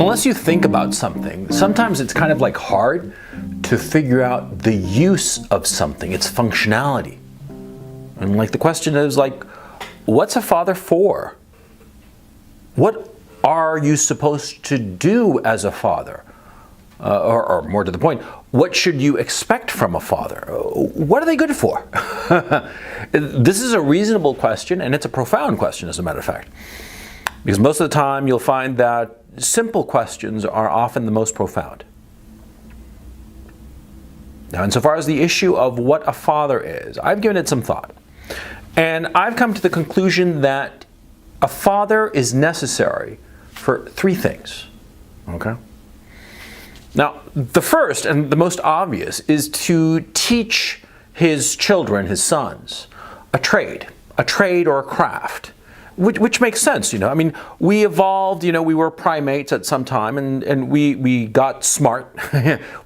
unless you think about something, sometimes it's kind of like hard to figure out the use of something, its functionality. And like the question is like, what's a father for? What are you supposed to do as a father? Or more to the point, what should you expect from a father? What are they good for? This is a reasonable question, and it's a profound question, as a matter of fact. Because most of the time you'll find that simple questions are often the most profound. Now, insofar as the issue of what a father is, I've given it some thought. And I've come to the conclusion that a father is necessary for three things. Okay? Now, the first and the most obvious is to teach his children, his sons, a trade or a craft, which makes sense, you know. I mean, we evolved, you know, we were primates at some time, and we got smart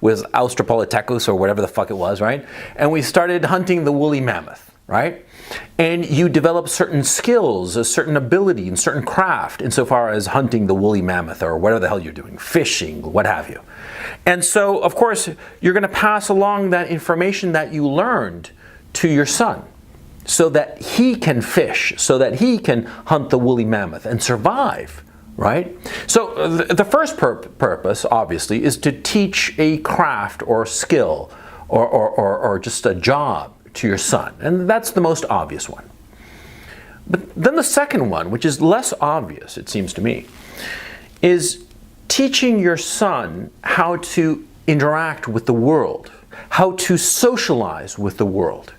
with Australopithecus or whatever the fuck it was, right? And we started hunting the woolly mammoth, right? And you develop certain skills, a certain ability, and certain craft insofar as hunting the woolly mammoth or whatever the hell you're doing, fishing, what have you. And so, of course, you're going to pass along that information that you learned to your son so that he can fish, so that he can hunt the woolly mammoth and survive, right? So the first purpose, obviously, is to teach a craft or skill or just a job to your son. And that's the most obvious one. But then the second one, which is less obvious, it seems to me, is teaching your son how to interact with the world, how to socialize with the world.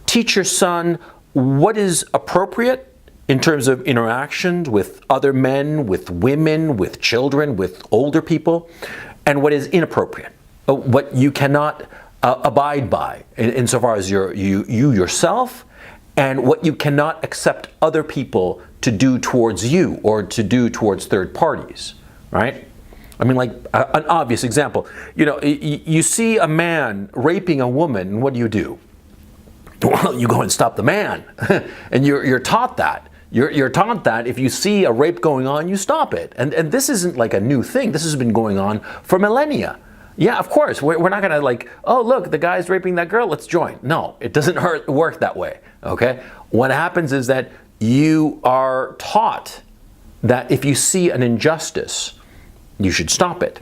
Teach your son what is appropriate in terms of interactions with other men, with women, with children, with older people, and what is inappropriate, what you cannot abide by insofar as you yourself, and what you cannot accept other people to do towards you or to do towards third parties, right? I mean, like an obvious example, you know, you see a man raping a woman, and what do? Well, you go and stop the man, and you're taught that. You're taught that if you see a rape going on, you stop it. And this isn't like a new thing. This has been going on for millennia. Yeah, of course. We're not going to like, oh, look, the guy's raping that girl, let's join. No, it doesn't work that way, okay? What happens is that you are taught that if you see an injustice, you should stop it.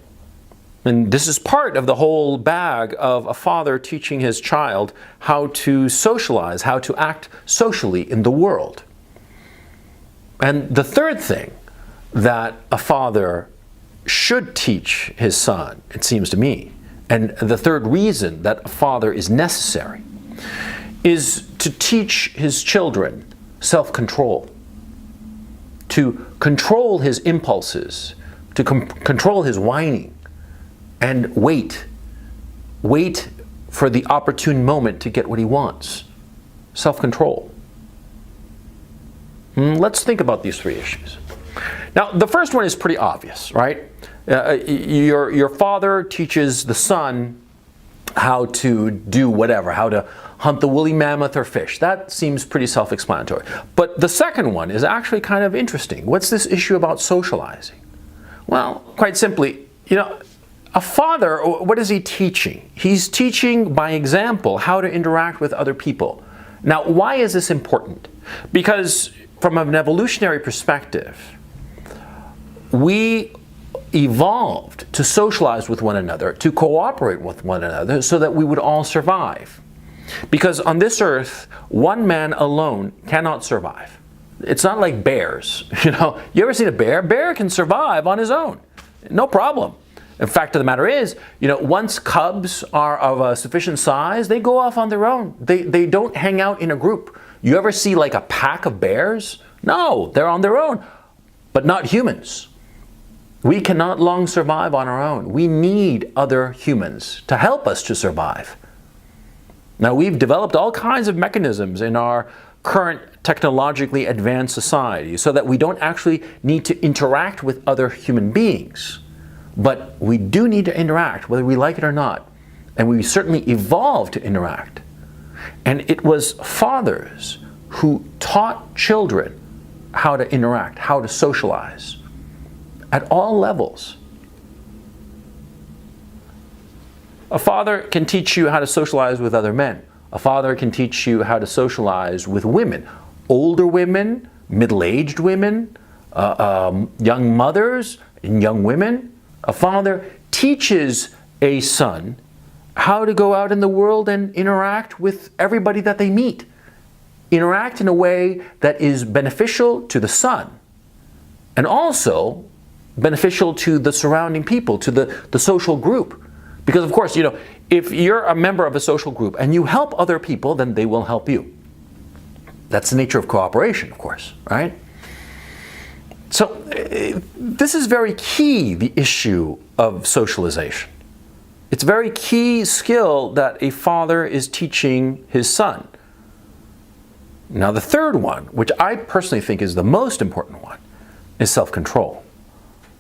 And this is part of the whole bag of a father teaching his child how to socialize, how to act socially in the world. And the third thing that a father should teach his son, it seems to me, and the third reason that a father is necessary, is to teach his children self-control, to control his impulses, to control his whining, and wait for the opportune moment to get what he wants. Self-control. Let's think about these three issues. Now, the first one is pretty obvious, right? Your father teaches the son how to do whatever, how to hunt the woolly mammoth or fish. That seems pretty self-explanatory. But the second one is actually kind of interesting. What's this issue about socializing? Well, quite simply, you know, a father, what is he teaching? He's teaching by example how to interact with other people. Now, why is this important? Because from an evolutionary perspective, we evolved to socialize with one another, to cooperate with one another so that we would all survive. Because on this earth, one man alone cannot survive. It's not like bears. You know, you ever seen a bear? Bear can survive on his own. No problem. The fact of the matter is, you know, once cubs are of a sufficient size, they go off on their own. They don't hang out in a group. You ever see like a pack of bears? No, they're on their own. But not humans. We cannot long survive on our own. We need other humans to help us to survive. Now, we've developed all kinds of mechanisms in our current technologically advanced society so that we don't actually need to interact with other human beings. But we do need to interact, whether we like it or not. And we certainly evolved to interact. And it was fathers who taught children how to interact, how to socialize. at all levels. A father can teach you how to socialize with other men. A father can teach you how to socialize with women, older women, middle-aged women, young mothers and young women. A father teaches a son how to go out in the world and interact with everybody that they meet. Interact in a way that is beneficial to the son and also beneficial to the surrounding people, to the social group. Because of course, if you're a member of a social group and you help other people, then they will help you. That's the nature of cooperation, of course, right? So this is very key, the issue of socialization. It's a very key skill that a father is teaching his son. Now the third one, which I personally think is the most important one, is self-control.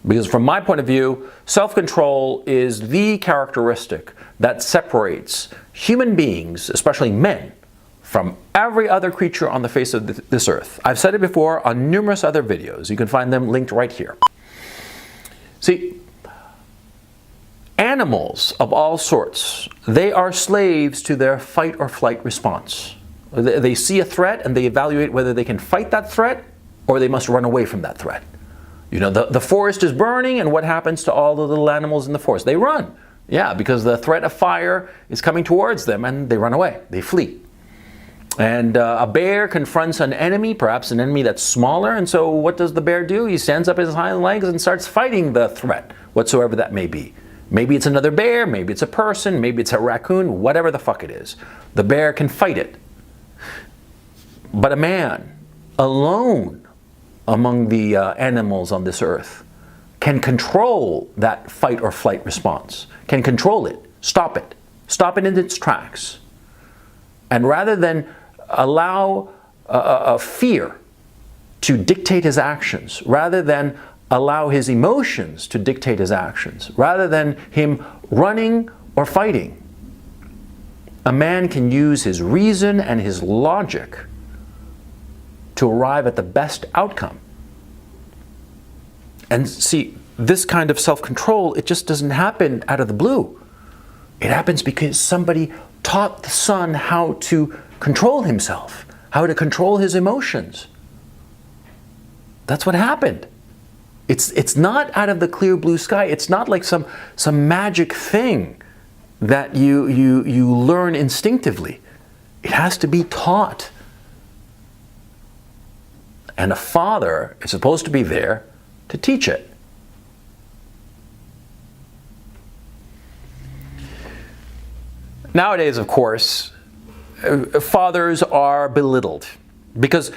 Because from my point of view, self-control is the characteristic that separates human beings, especially men, from every other creature on the face of this earth. I've said it before on numerous other videos. You can find them linked right here. See, animals of all sorts, they are slaves to their fight or flight response. They see a threat and they evaluate whether they can fight that threat or they must run away from that threat. The forest is burning, and what happens to all the little animals in the forest? They run. Yeah, because the threat of fire is coming towards them and they run away. They flee. And a bear confronts an enemy, perhaps an enemy that's smaller, and so what does the bear do? He stands up his hind legs and starts fighting the threat, whatsoever that may be. Maybe it's another bear, maybe it's a person, maybe it's a raccoon, whatever the fuck it is. The bear can fight it. But a man, alone among the animals on this earth, can control that fight or flight response, can control it, stop it in its tracks. And rather than allow fear to dictate his actions, rather than allow his emotions to dictate his actions, rather than him running or fighting, a man can use his reason and his logic to arrive at the best outcome. And see, this kind of self-control, it just doesn't happen out of the blue. It happens because somebody taught the son how to control himself, how to control his emotions. That's what happened. It's not out of the clear blue sky. It's not like some magic thing that you learn instinctively. It has to be taught. And a father is supposed to be there to teach it. Nowadays, of course, fathers are belittled because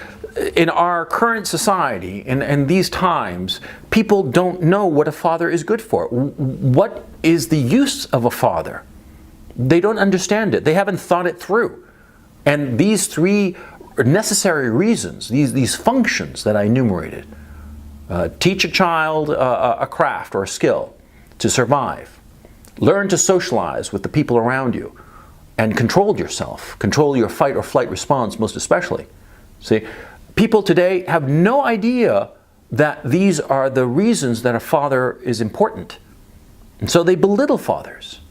in our current society, in these times, people don't know what a father is good for. What is the use of a father? They don't understand it. They haven't thought it through. And these three necessary reasons, these functions that I enumerated, teach a child a craft or a skill to survive, learn to socialize with the people around you, and control yourself, control your fight or flight response most especially. See, people today have no idea that these are the reasons that a father is important. And so they belittle fathers.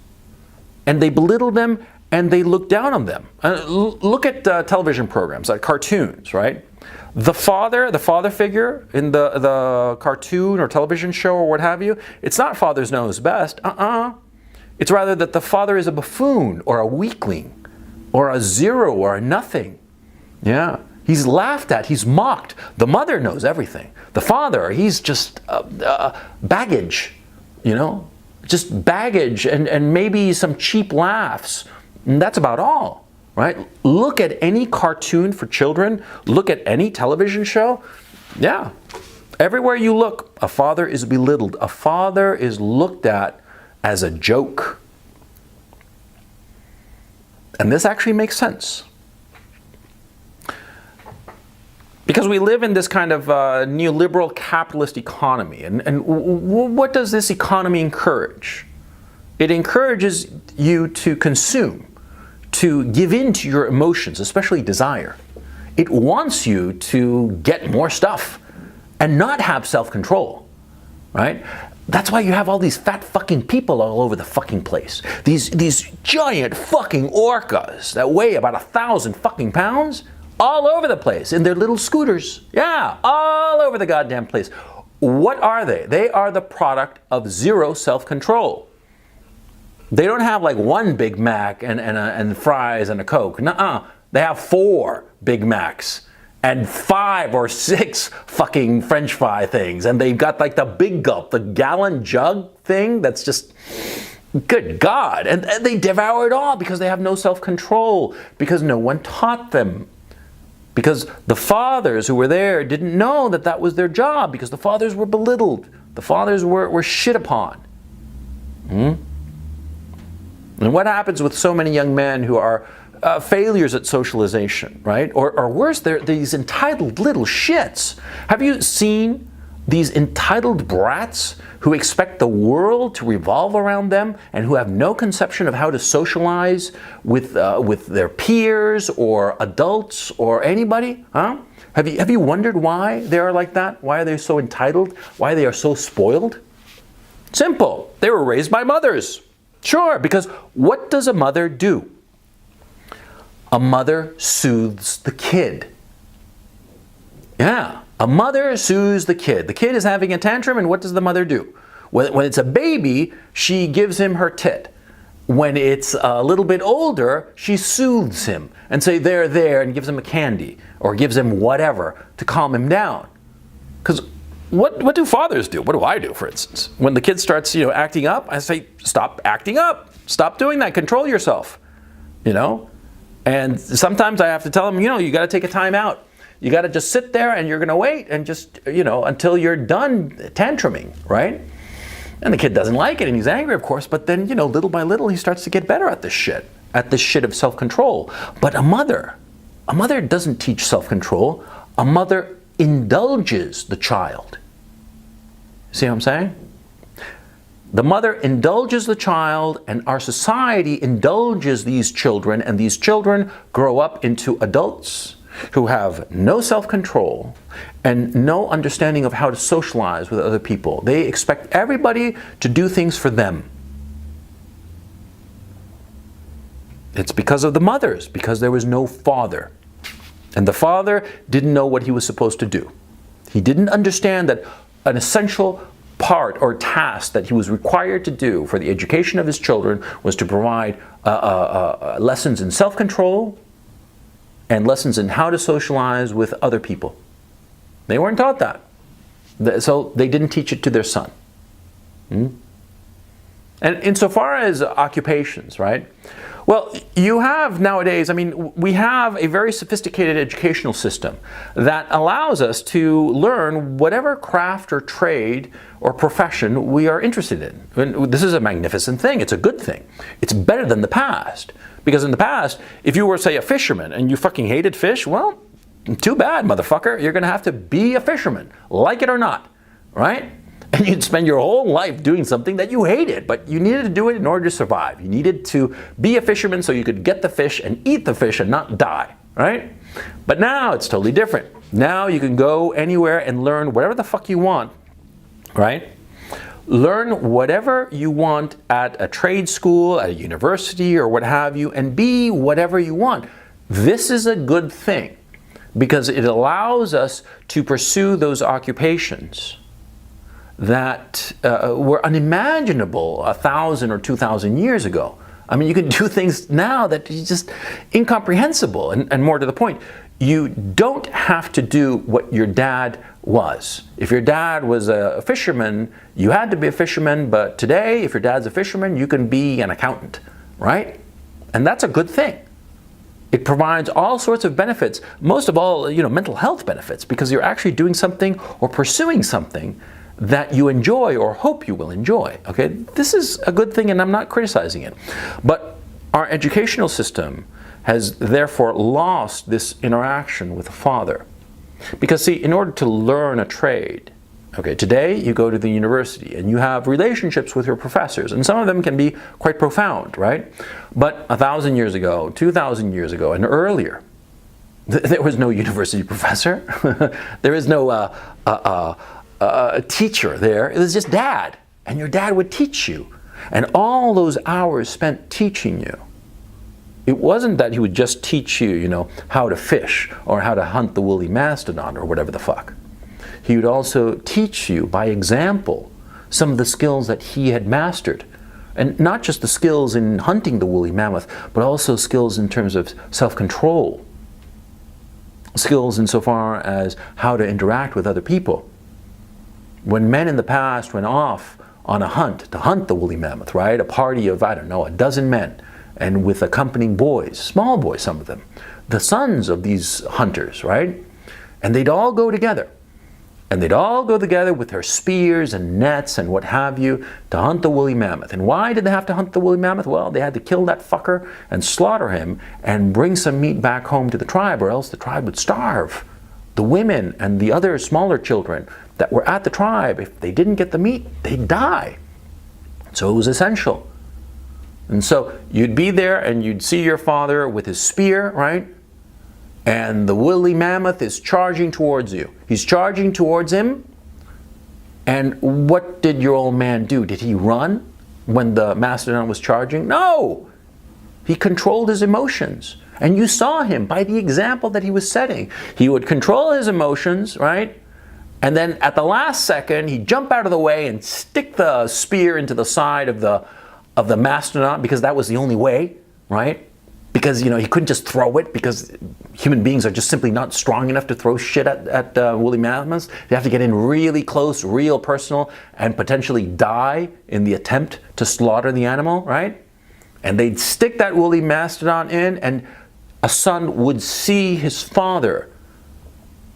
And they belittle them and they look down on them. Look at television programs, like cartoons, right? The father figure in the cartoon or television show or what have you, it's not father's knows best. It's rather that the father is a buffoon or a weakling or a zero or a nothing. Yeah. He's laughed at, he's mocked. The mother knows everything. The father, he's just baggage, just baggage and maybe some cheap laughs. And that's about all, right? Look at any cartoon for children, look at any television show. Yeah. Everywhere you look, a father is belittled. A father is looked at as a joke. And this actually makes sense. Because we live in this kind of neoliberal capitalist economy. And what does this economy encourage? It encourages you to consume, to give in to your emotions, especially desire. It wants you to get more stuff and not have self-control. right? That's why you have all these fat fucking people all over the fucking place. These giant fucking orcas that weigh about 1,000 fucking pounds all over the place in their little scooters. Yeah, all over the goddamn place. What are they? They are the product of zero self-control. They don't have like one Big Mac and fries and a Coke. Nuh-uh. They have 4 Big Macs and 5 or 6 fucking French fry things. And they've got like the big gulp, the gallon jug thing that's just, good God. And they devour it all because they have no self-control, because no one taught them. Because the fathers who were there didn't know that that was their job, because the fathers were belittled. The fathers were shit upon. And what happens with so many young men who are failures at socialization, right? Or worse, they're these entitled little shits. Have you seen these entitled brats who expect the world to revolve around them and who have no conception of how to socialize with their peers or adults or anybody? Huh? Have you wondered why they are like that? Why are they so entitled? Why they are so spoiled? Simple. They were raised by mothers. Sure, because what does a mother do? A mother soothes the kid. Yeah, a mother soothes the kid. The kid is having a tantrum, and what does the mother do? When it's a baby, she gives him her tit. When it's a little bit older, she soothes him and say, there, and gives him a candy or gives him whatever to calm him down. Because what do fathers do? What do I do, for instance? When the kid starts, acting up, I say, stop acting up. Stop doing that. Control yourself. And sometimes I have to tell him, you got to take a time out. You got to just sit there and you're going to wait and just, until you're done tantruming, right? And the kid doesn't like it and he's angry, of course, but then, little by little he starts to get better at this shit of self-control. But a mother doesn't teach self-control. A mother indulges the child. See what I'm saying? The mother indulges the child, and our society indulges these children, and these children grow up into adults who have no self-control and no understanding of how to socialize with other people. They expect everybody to do things for them. It's because of the mothers, because there was no father. And the father didn't know what he was supposed to do. He didn't understand that an essential part or task that he was required to do for the education of his children was to provide lessons in self-control and lessons in how to socialize with other people. They weren't taught that. So they didn't teach it to their son. And insofar as occupations, right? Well, you have nowadays, we have a very sophisticated educational system that allows us to learn whatever craft or trade or profession we are interested in. And this is a magnificent thing. It's a good thing. It's better than the past. Because in the past, if you were, say, a fisherman and you fucking hated fish, well, too bad, motherfucker. You're going to have to be a fisherman, like it or not, right? And you'd spend your whole life doing something that you hated, but you needed to do it in order to survive. You needed to be a fisherman so you could get the fish and eat the fish and not die, right? But now it's totally different. Now you can go anywhere and learn whatever the fuck you want, right? Learn whatever you want at a trade school, at a university, or what have you, and be whatever you want. This is a good thing because it allows us to pursue those occupations that were unimaginable 1,000 or 2,000 years ago. You can do things now that are just incomprehensible. And more to the point, you don't have to do what your dad was. If your dad was a fisherman, you had to be a fisherman, but today, if your dad's a fisherman, you can be an accountant, right? And that's a good thing. It provides all sorts of benefits, most of all, mental health benefits, because you're actually doing something or pursuing something that you enjoy or hope you will enjoy. Okay, this is a good thing and I'm not criticizing it. But our educational system has therefore lost this interaction with the father. Because see, in order to learn a trade, okay, today you go to the university and you have relationships with your professors, and some of them can be quite profound, right? But 1,000 years ago, 2,000 years ago, and earlier, there was no university professor. There is no a teacher there. It was just dad. And your dad would teach you. And all those hours spent teaching you, it wasn't that he would just teach you, you know, how to fish or how to hunt the woolly mastodon or whatever the fuck. He would also teach you by example some of the skills that he had mastered. And not just the skills in hunting the woolly mammoth, but also skills in terms of self-control. Skills insofar as how to interact with other people. When men in the past went off on a hunt to hunt the woolly mammoth, right? A party of, I don't know, a dozen men, and with accompanying boys, small boys, some of them, the sons of these hunters, right? And they'd all go together. And they'd all go together with their spears and nets and what have you to hunt the woolly mammoth. And why did they have to hunt the woolly mammoth? Well, they had to kill that fucker and slaughter him and bring some meat back home to the tribe, or else the tribe would starve. The women and the other smaller children that were at the tribe, if they didn't get the meat, they'd die. So it was essential. And so you'd be there and you'd see your father with his spear, right? And the woolly mammoth is charging towards you. He's charging towards him. And what did your old man do? Did he run when the mastodon was charging? No! He controlled his emotions. And you saw him by the example that he was setting. He would control his emotions, right? And then at the last second, he'd jump out of the way and stick the spear into the side of the mastodon, because that was the only way, right? Because, you know, he couldn't just throw it, because human beings are just simply not strong enough to throw shit at woolly mammoths. They have to get in really close, real personal, and potentially die in the attempt to slaughter the animal, right? And they'd stick that woolly mastodon in, and a son would see his father.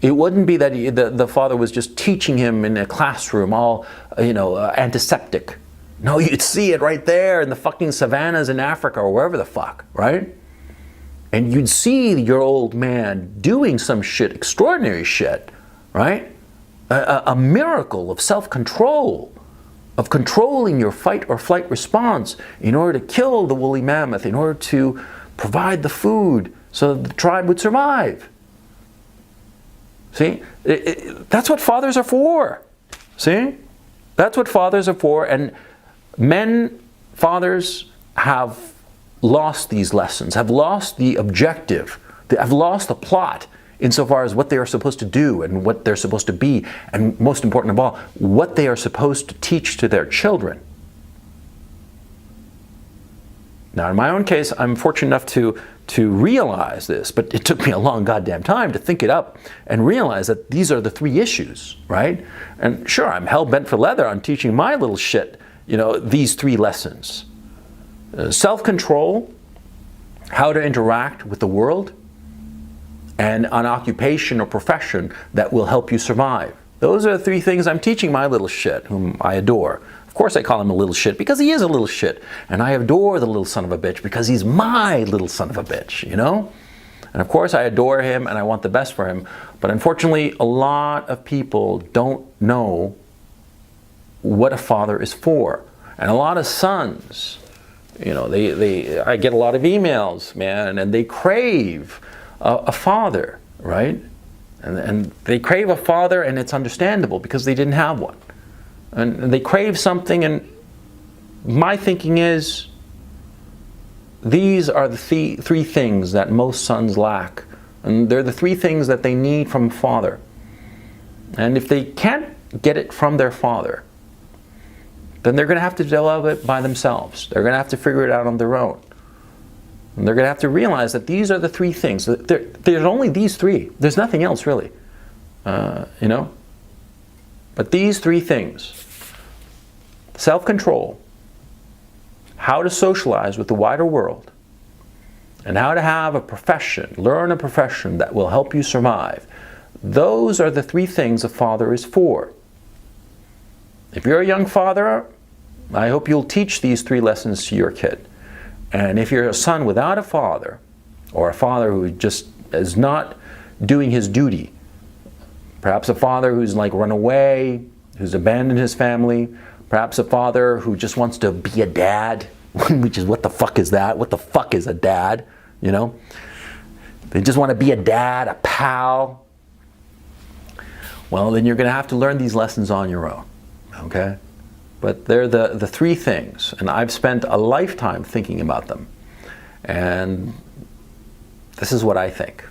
It wouldn't be that the father was just teaching him in a classroom, all, antiseptic. No, you'd see it right there in the fucking savannas in Africa or wherever the fuck, right? And you'd see your old man doing some shit, extraordinary shit, right? A miracle of self-control, of controlling your fight or flight response in order to kill the woolly mammoth, in order to provide the food so that the tribe would survive. See? That's what fathers are for. See? That's what fathers are for. And fathers have lost these lessons, have lost the objective, have lost the plot insofar as what they are supposed to do and what they're supposed to be, and most important of all, what they are supposed to teach to their children. Now, in my own case, I'm fortunate enough to realize this, but it took me a long goddamn time to think it up and realize that these are the three issues, right? And sure, I'm hell-bent for leather on teaching my little shit, these three lessons. Self-control, how to interact with the world, and an occupation or profession that will help you survive. Those are the three things I'm teaching my little shit, whom I adore. Of course I call him a little shit because he is a little shit. And I adore the little son of a bitch because he's my little son of a bitch, And of course I adore him and I want the best for him. But unfortunately, a lot of people don't know what a father is for. And a lot of sons, I get a lot of emails, man, and they crave a father, right? And they crave a father, and it's understandable because they didn't have one. And they crave something, and my thinking is these are the three things that most sons lack. And they're the three things that they need from a father. And if they can't get it from their father, then they're going to have to develop it by themselves. They're going to have to figure it out on their own. And they're going to have to realize that these are the three things. There's only these three. There's nothing else, really. But these three things: self-control, how to socialize with the wider world, and how to have a profession, learn a profession that will help you survive. Those are the three things a father is for. If you're a young father, I hope you'll teach these three lessons to your kid. And if you're a son without a father, or a father who just is not doing his duty, perhaps a father who's run away, who's abandoned his family, perhaps a father who just wants to be a dad, which is, what the fuck is that? What the fuck is a dad? They just want to be a dad, a pal. well, then you're going to have to learn these lessons on your own, okay? But they're the three things, and I've spent a lifetime thinking about them. And this is what I think.